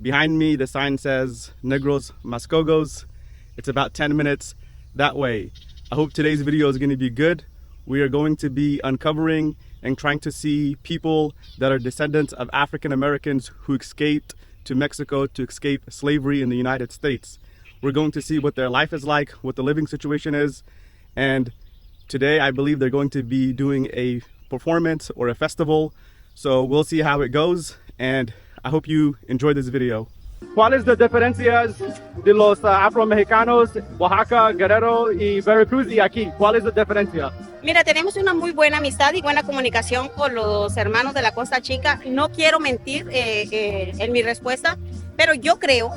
Behind me, the sign says Negros Mascogos. It's about 10 minutes that way. I hope today's video is going to be good. We are going to be uncovering and trying to see people that are descendants of African Americans who escaped to Mexico to escape slavery in the United States. We're going to see what their life is like, what the living situation is, and today I believe they're going to be doing a performance or a festival. So we'll see how it goes, and I hope you enjoy this video. ¿Cuáles las diferencias de los afro-mexicanos, Oaxaca, Guerrero y Veracruz y aquí? ¿Cuál es la diferencia? Mira, tenemos una muy buena amistad y buena comunicación con los hermanos de la Costa Chica. No quiero mentir en mi respuesta, pero yo creo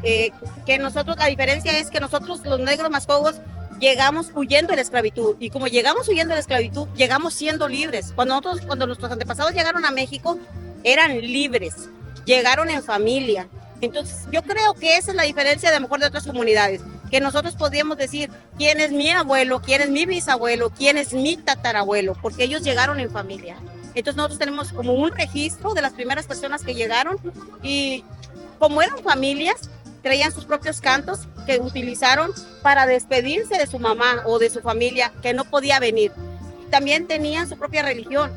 que nosotros, la diferencia es que nosotros, los negros mascogos, llegamos huyendo de la esclavitud. Y como llegamos huyendo de la esclavitud, llegamos siendo libres. Cuando nuestros antepasados llegaron a México, eran libres. Llegaron en familia. Entonces yo creo que esa es la diferencia de a lo mejor de otras comunidades, que nosotros podríamos decir quién es mi abuelo, quién es mi bisabuelo, quién es mi tatarabuelo, porque ellos llegaron en familia. Entonces nosotros tenemos como un registro de las primeras personas que llegaron, y como eran familias, traían sus propios cantos que utilizaron para despedirse de su mamá o de su familia que no podía venir. También tenían su propia religión,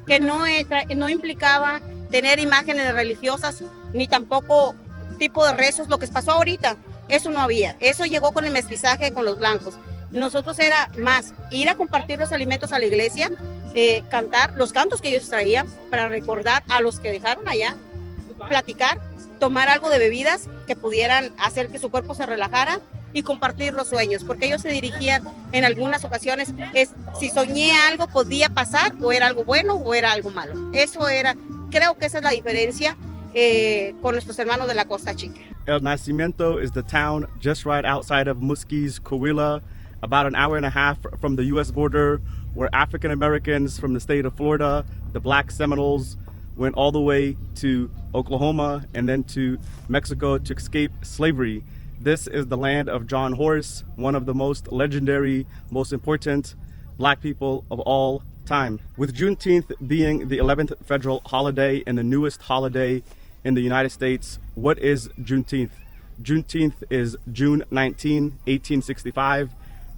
que no implicaba tener imágenes religiosas, ni tampoco tipo de rezos. Lo que pasó ahorita, eso no había. Eso llegó con el mestizaje con los blancos. Nosotros era más ir a compartir los alimentos a la iglesia, cantar los cantos que ellos traían para recordar a los que dejaron allá, platicar, tomar algo de bebidas que pudieran hacer que su cuerpo se relajara y compartir los sueños, porque ellos se dirigían en algunas ocasiones, si soñé algo podía pasar, o era algo bueno o era algo malo. Eso era. Creo que esa es la diferencia con nuestros hermanos de la Costa Chica. El Nacimiento is the town just right outside of Musquis, Coahuila, about an hour and a half from the U.S. border, where African Americans from the state of Florida, the Black Seminoles, went all the way to Oklahoma and then to Mexico to escape slavery. This is the land of John Horse, one of the most legendary, most important Black people of all time. With Juneteenth being the 11th federal holiday and the newest holiday in the United States, what is Juneteenth? Juneteenth is June 19, 1865.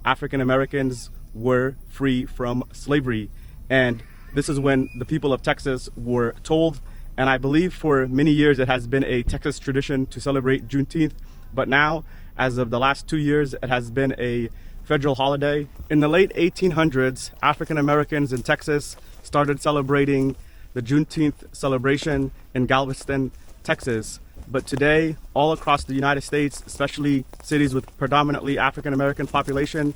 African Americans were free from slavery. And this is when the people of Texas were told, and I believe for many years it has been a Texas tradition to celebrate Juneteenth, but now, as of the last 2 years, it has been a federal holiday. In the late 1800s, African Americans in Texas started celebrating the Juneteenth celebration in Galveston, Texas. But today, all across the United States, especially cities with predominantly African American population,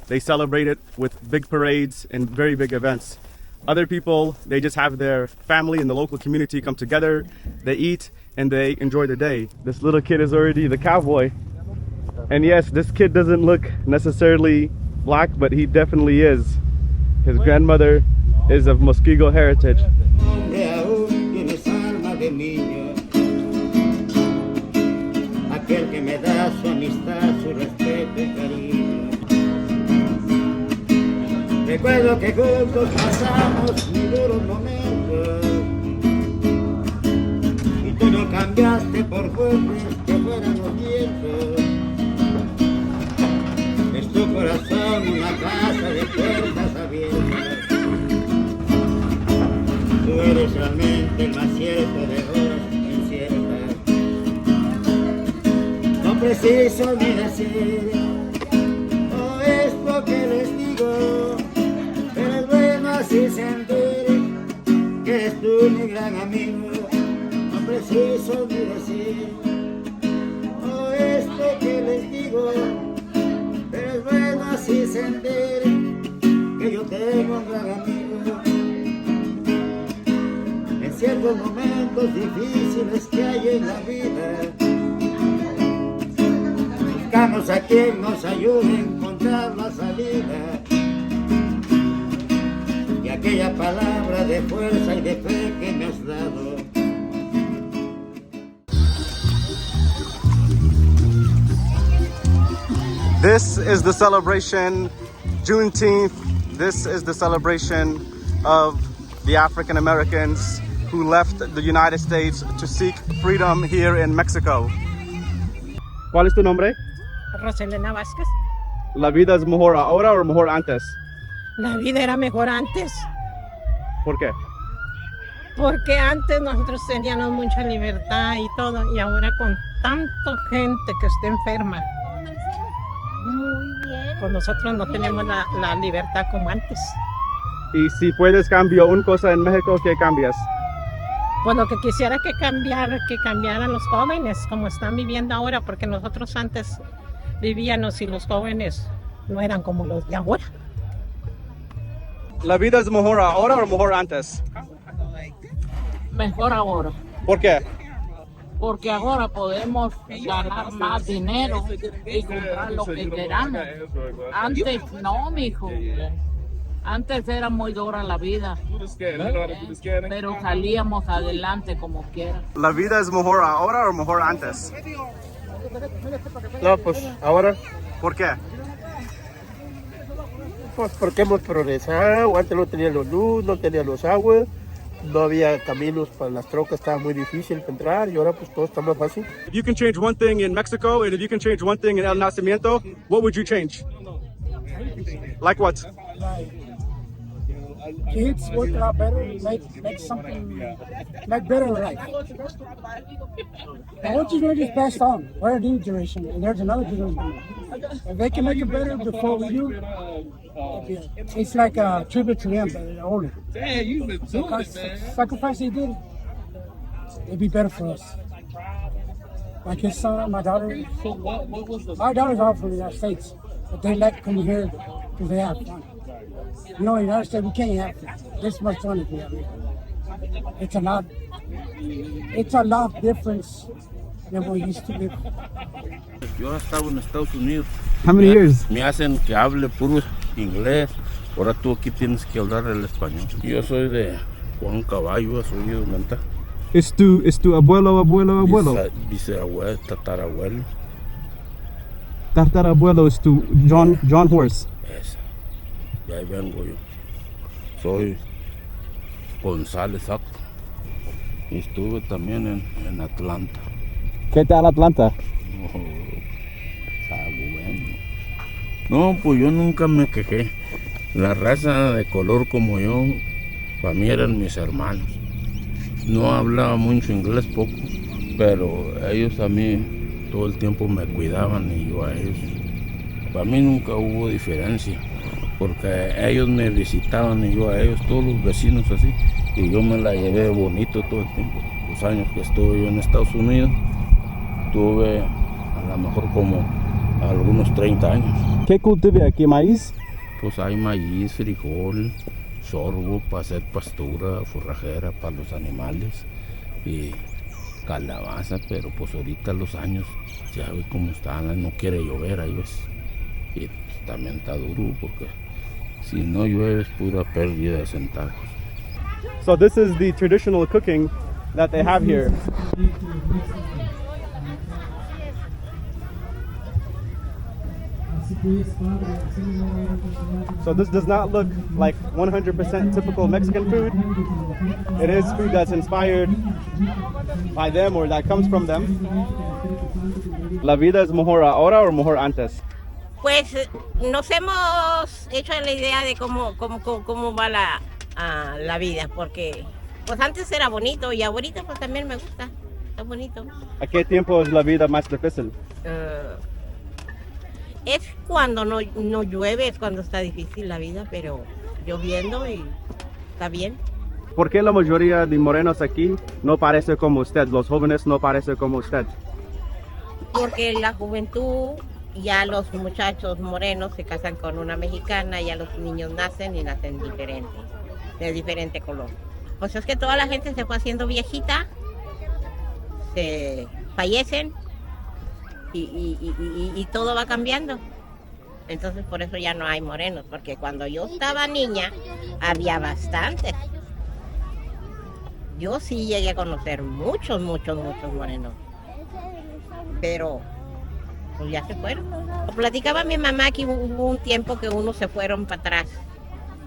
they celebrate it with big parades and very big events. Other people, they just have their family and the local community come together, they eat, and they enjoy the day. This little kid is already the cowboy. And yes, this kid doesn't look necessarily black, but he definitely is. His grandmother is of Mascogos heritage. Recuerdo que juntos pasamos muy duros momentos, y tú no cambiaste por fuertes que fueran los vientos. Es tu corazón una casa de puertas abiertas. Tú eres realmente el más cierto de horas inciertas. No preciso ni decir todo esto que les digo, pero es bueno así sentir que eres tú mi gran amigo. No preciso ni decir todo esto que les digo, pero es bueno así sentir que yo tengo un gran amigo. En ciertos momentos difíciles que hay en la vida, buscamos a quien nos ayude a encontrar la salida, y aquella palabra de fuerza y de fe que me has dado. This is the celebration, Juneteenth. This is the celebration of the African Americans who left the United States to seek freedom here in Mexico. ¿Cuál es tu nombre? Roselena Vázquez. ¿La vida es mejor ahora o mejor antes? La vida era mejor antes, ¿Por qué? porque antes nosotros teníamos mucha libertad y todo, y ahora con tanta gente que está enferma, pues nosotros no tenemos la libertad como antes. Y si puedes cambiar una cosa en México, ¿qué cambias? Pues lo que quisiera que cambiaran los jóvenes como están viviendo ahora, porque nosotros antes vivíamos y los jóvenes no eran como los de ahora. ¿La vida es mejor ahora o mejor antes? Mejor ahora, ¿Por qué? porque ahora podemos ganar más dinero y comprar lo que queramos. Antes no, mijo. Antes era muy dura la vida, pero salíamos adelante como quiera. ¿La vida es mejor ahora o mejor antes? No, pues ahora, ¿Por qué? pues porque hemos progresado. Antes no teníamos luz, no teníamos agua, no había caminos para las trocas, estaba muy difícil para entrar y ahora pues todo está más fácil. If you can change one thing in Mexico and if you can change one thing in El Nacimiento, what would you change? Like what? Kids work a lot better, make something, make better life. And what you're gonna just passed on. We're a new generation, and there's another generation. If they can make it better before we do, it's like a tribute to them, but they're older. Because the sacrifice they did, it'd be better for us. Like his son, my daughter's all from the United States, but they like coming here because they have fun. You know, in the United States, we can't have this much fun as we have here. It's a lot difference than we used to live. Yo estaba en Estados Unidos. How many years? Me hacen que hable puro inglés. Ahora tú aquí tienes que hablar el español. Yo soy de Juan Caballo, soy de Menta. Es tu abuelo? Bisabuelo, tatarabuelo. Tatarabuelo es tu John Horse. Esa. Y ahí vengo yo. Soy González Saco. Y estuve también en Atlanta. ¿Qué tal Atlanta? Está bueno. No, pues yo nunca me quejé. La raza de color como yo, para mí eran mis hermanos. No hablaba mucho inglés, poco, pero ellos a mí todo el tiempo me cuidaban y yo a ellos. Para mí nunca hubo diferencia, porque ellos me visitaban y yo a ellos, todos los vecinos así, y yo me la llevé bonito todo el tiempo. Los años que estuve yo en Estados Unidos, tuve a lo mejor como algunos 30 años. ¿Qué cultiva aquí? ¿Maíz? Pues hay maíz, frijol, sorgo para hacer pastura, forrajera para los animales y calabaza, pero pues ahorita los años ya ve cómo están, no quiere llover ahí ves. Y pues, también está duro porque si no llueve es pura pérdida de centavos. So this is the traditional cooking that they have here. So this does not look like 100% typical Mexican food. It is food that's inspired by them or that comes from them. ¿La vida es mejor ahora o mejor antes? Pues nos hemos hecho la idea de cómo va la vida, porque pues antes era bonito y ahorita pues también me gusta, está bonito. ¿A qué tiempo es la vida más difícil? Es cuando no llueve, es cuando está difícil la vida, pero lloviendo y está bien. ¿Por qué la mayoría de morenos aquí no parece como usted? Los jóvenes no parecen como usted. Porque la juventud, ya los muchachos morenos se casan con una mexicana, ya los niños nacen y nacen diferentes, de diferente color. Pues es que toda la gente se fue haciendo viejita, se fallecen y todo va cambiando. Entonces por eso ya no hay morenos, porque cuando yo estaba niña había bastantes. Yo sí llegué a conocer muchos morenos, pero pues ya se fueron. Platicaba mi mamá que hubo un tiempo que unos se fueron para atrás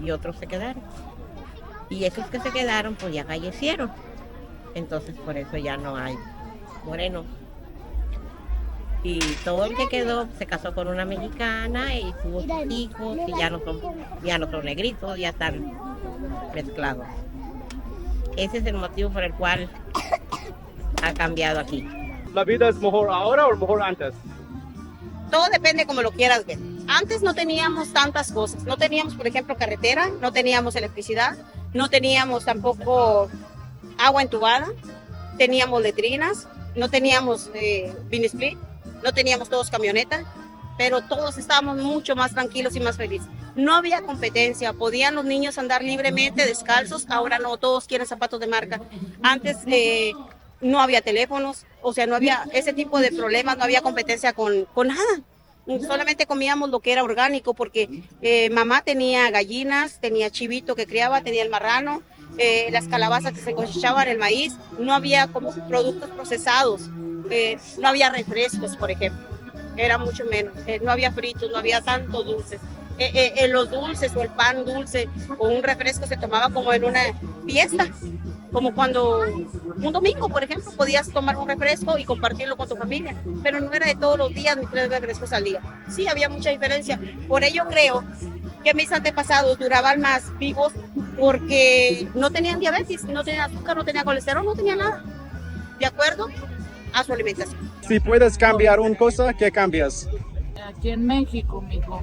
y otros se quedaron. Y esos que se quedaron pues ya fallecieron. entonces por eso ya no hay moreno. Y todo el que quedó se casó con una mexicana y tuvo sus hijos y ya no son negritos, ya están mezclados. Ese es el motivo por el cual ha cambiado aquí. ¿La vida es mejor ahora o mejor antes? Todo depende como lo quieras ver. Antes no teníamos tantas cosas. No teníamos, por ejemplo, carretera, no teníamos electricidad, no teníamos tampoco agua entubada, teníamos letrinas, no teníamos bin split, no teníamos todos camionetas, pero todos estábamos mucho más tranquilos y más felices. No había competencia, podían los niños andar libremente, descalzos, ahora no, todos quieren zapatos de marca. Antes no había teléfonos, o sea, no había ese tipo de problemas, no había competencia con nada. Solamente comíamos lo que era orgánico porque mamá tenía gallinas, tenía chivito que criaba, tenía el marrano, las calabazas que se cosechaban, el maíz, no había como productos procesados, no había refrescos, por ejemplo, era mucho menos, no había fritos, no había tantos dulces. Los dulces o el pan dulce o un refresco se tomaba como en una fiesta, como cuando un domingo, por ejemplo, podías tomar un refresco y compartirlo con tu familia, pero no era de todos los días ni 3 refrescos al día. Sí, había mucha diferencia. Por ello creo que mis antepasados duraban más vivos porque no tenían diabetes, no tenían azúcar, no tenían colesterol, no tenían nada. De acuerdo a su alimentación. Si puedes cambiar una cosa, ¿qué cambias? Aquí en México, mijo,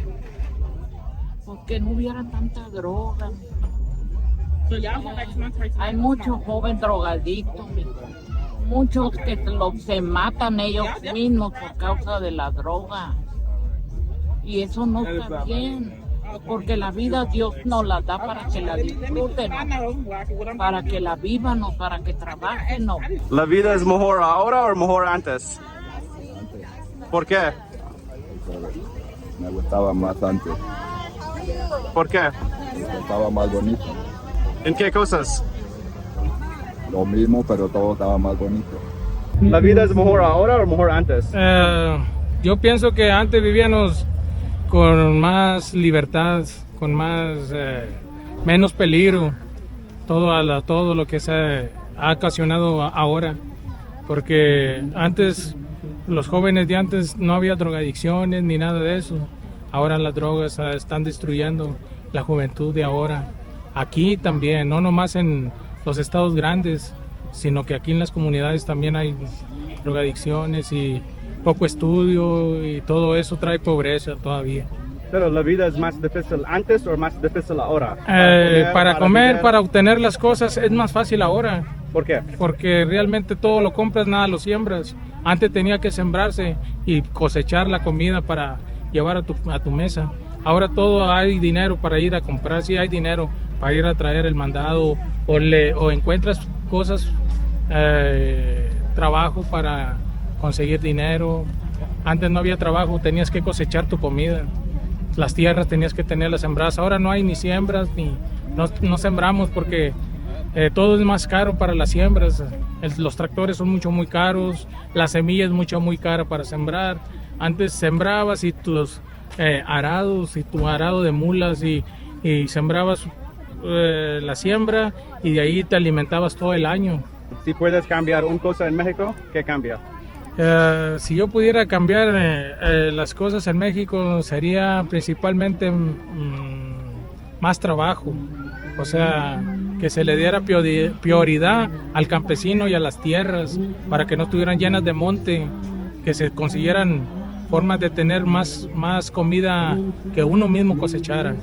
porque no hubiera tanta droga. Hay muchos jóvenes drogadictos, mijo. Muchos que se matan ellos mismos por causa de la droga. Y eso no está bien, porque la vida Dios nos la da para que la disfruten, para que la vivan o para que trabajen. ¿La vida es mejor ahora o mejor antes? ¿Por qué? Me gustaba más antes. ¿Por qué? Estaba más bonito. ¿En qué cosas? Lo mismo, pero todo estaba más bonito. ¿La vida es mejor ahora o mejor antes? Yo pienso que antes vivíamos con más libertad, con menos peligro, todo lo que se ha ocasionado ahora, porque antes, los jóvenes de antes no había drogadicciones ni nada de eso. Ahora las drogas están destruyendo la juventud de ahora. Aquí también, no nomás en los estados grandes, sino que aquí en las comunidades también hay drogadicciones y poco estudio y todo eso trae pobreza todavía. Pero la vida es más difícil antes o más difícil ahora. Para comer, para obtener las cosas es más fácil ahora. ¿Por qué? Porque realmente todo lo compras, nada lo siembras. Antes tenía que sembrarse y cosechar la comida para llevar a tu mesa. Ahora todo hay dinero para ir a comprar, sí hay dinero para ir a traer el mandado o encuentras cosas, trabajo para conseguir dinero. Antes no había trabajo, tenías que cosechar tu comida. Las tierras tenías que tenerlas sembradas. Ahora no hay ni siembras, no sembramos porque todo es más caro para las siembras. Los tractores son muy caros, la semilla es muy cara para sembrar. Antes sembrabas y tus arados y tu arado de mulas y sembrabas la siembra y de ahí te alimentabas todo el año. Si puedes cambiar una cosa en México, ¿qué cambia? Si yo pudiera cambiar las cosas en México sería principalmente más trabajo, o sea, que se le diera prioridad al campesino y a las tierras para que no estuvieran llenas de monte, que se consiguieran formas de tener más comida que uno mismo cosechara,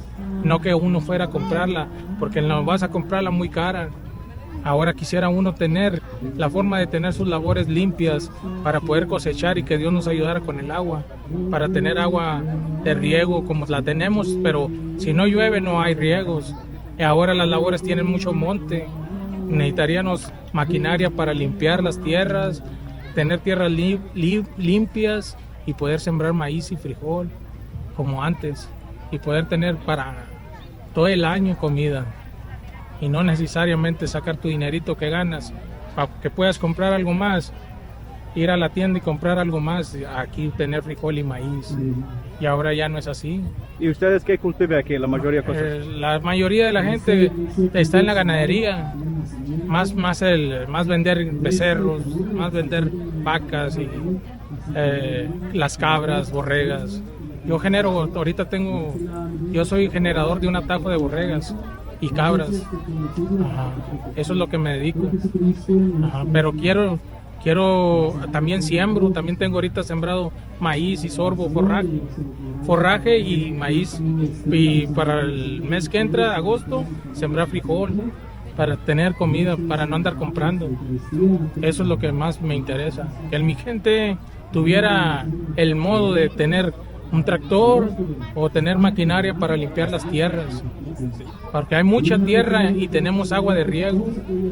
no que uno fuera a comprarla, porque no vas a comprarla muy cara. Ahora quisiera uno tener la forma de tener sus labores limpias para poder cosechar y que Dios nos ayudara con el agua, para tener agua de riego como la tenemos, pero si no llueve no hay riegos. Y ahora las labores tienen mucho monte, necesitaríamos maquinaria para limpiar las tierras, tener tierras limpias y poder sembrar maíz y frijol como antes y poder tener para todo el año comida. Y no necesariamente sacar tu dinerito que ganas para que puedas comprar algo más, ir a la tienda y comprar algo más, aquí tener frijol y maíz. y ahora ya no es así. ¿Y ustedes qué cultivan aquí, la mayoría de cosas? La mayoría de la gente está en la ganadería, más vender becerros, más vender vacas y las cabras, borregas. Yo soy generador de un atajo de borregas y cabras. Ajá. Eso es lo que me dedico. Ajá. Pero quiero, también también tengo ahorita sembrado maíz y sorgo, forraje y maíz. Y para el mes que entra, agosto, sembrar frijol para tener comida, para no andar comprando. Eso es lo que más me interesa. Que mi gente tuviera el modo de tener un tractor o tener maquinaria para limpiar las tierras, porque hay mucha tierra y tenemos agua de riego,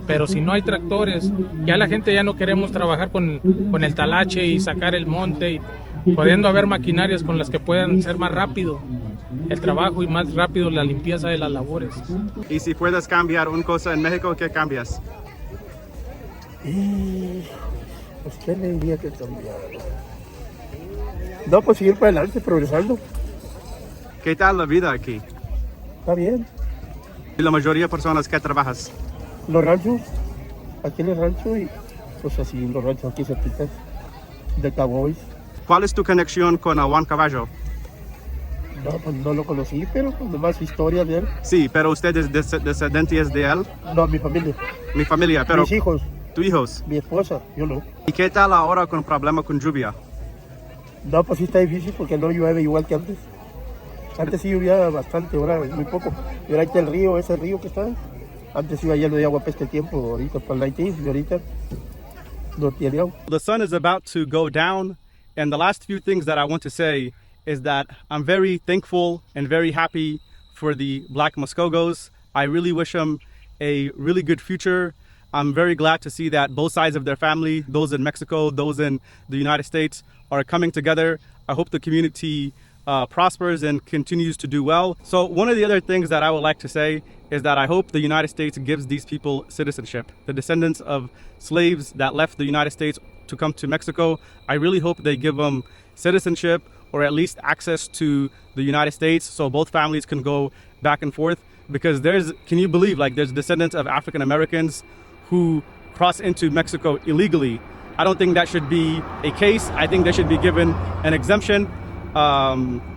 pero si no hay tractores, ya la gente ya no queremos trabajar con el talache y sacar el monte, y pudiendo haber maquinarias con las que puedan ser más rápido el trabajo y más rápido la limpieza de las labores. Y si puedes cambiar una cosa en México, ¿qué cambias? Pues, ¿qué le diría que cambiar? No, pues seguir para adelante, progresando. ¿Qué tal la vida aquí? Está bien. ¿Y la mayoría de personas que trabajas? Los ranchos, aquí en el rancho y pues así los ranchos aquí cerquitas, de cowboys. ¿Cuál es tu conexión con Juan Caballo? No, pues no lo conocí, pero pues nomás historia de él. Sí, pero usted es descendientes de él. No, mi familia. Mi familia, pero... Mis hijos. ¿Tus hijos? Mi esposa, yo no. ¿Y qué tal ahora con el problema con lluvia? No, pues sí está difícil porque no llueve igual que antes. Antes sí llovía bastante, ahora muy poco. Y ahora está el río, ese río que está. Antes iba lleno de agua para este tiempo, ahorita para el 19 y ahorita no tiene agua. The sun is about to go down, and the last few things that I want to say is that I'm very thankful and very happy for the Black Mascogos. I really wish them a really good future. I'm very glad to see that both sides of their family, those in Mexico, those in the United States, are coming together. I hope the community prospers and continues to do well. So one of the other things that I would like to say is that I hope the United States gives these people citizenship. The descendants of slaves that left the United States to come to Mexico, I really hope they give them citizenship or at least access to the United States so both families can go back and forth. Because can you believe, there's descendants of African Americans who cross into Mexico illegally. I don't think that should be a case. I think they should be given an exemption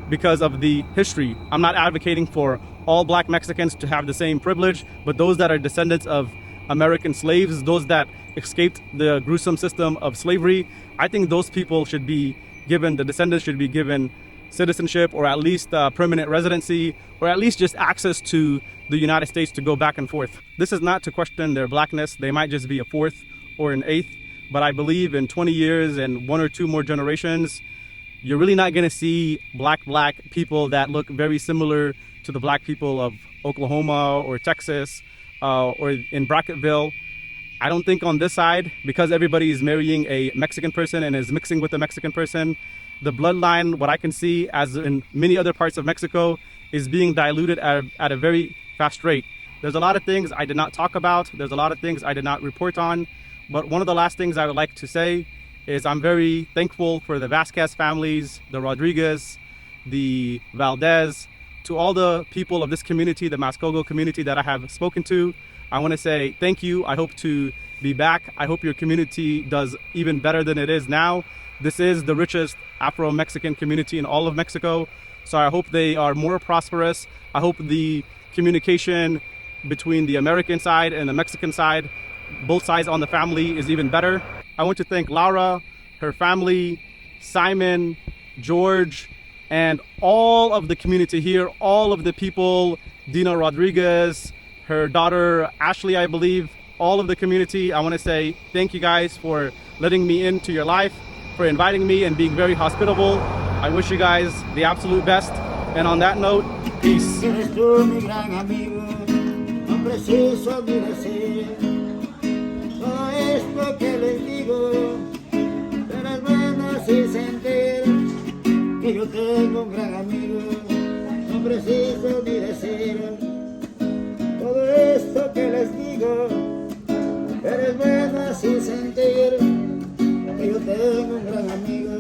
because of the history. I'm not advocating for all Black Mexicans to have the same privilege, but those that are descendants of American slaves, those that escaped the gruesome system of slavery, I think those people should be given, the descendants should be given citizenship or at least permanent residency or at least just access to the United States to go back and forth. This is not to question their Blackness. They might just be a fourth or an eighth, but I believe in 20 years and one or two more generations, you're really not going to see black people that look very similar to the black people of Oklahoma or Texas or in Brackettville. I don't think on this side, because everybody is marrying a Mexican person and is mixing with a Mexican person, the bloodline, what I can see, as in many other parts of Mexico, is being diluted at a very fast rate. There's a lot of things I did not talk about. There's a lot of things I did not report on. But one of the last things I would like to say is I'm very thankful for the Vasquez families, the Rodriguez, the Valdez, to all the people of this community, the Mascogo community that I have spoken to. I want to say thank you. I hope to be back. I hope your community does even better than it is now. This is the richest Afro-Mexican community in all of Mexico. So I hope they are more prosperous. I hope the communication between the American side and the Mexican side, both sides on the family, is even better. I want to thank Laura, her family, Simon, George, and all of the community here, all of the people, Dina Rodriguez, her daughter Ashley, I believe, all of the community. I want to say thank you guys for letting me into your life, for inviting me and being very hospitable. I wish you guys the absolute best. And on that note, peace. Yo tengo un gran amigo, no preciso ni decir todo esto que les digo, pero es bueno así sentir que yo tengo un gran amigo.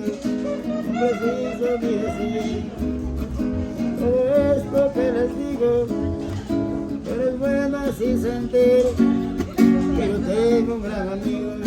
preciso ni decir todo esto que les digo, pero es bueno así sentir que yo tengo un gran amigo.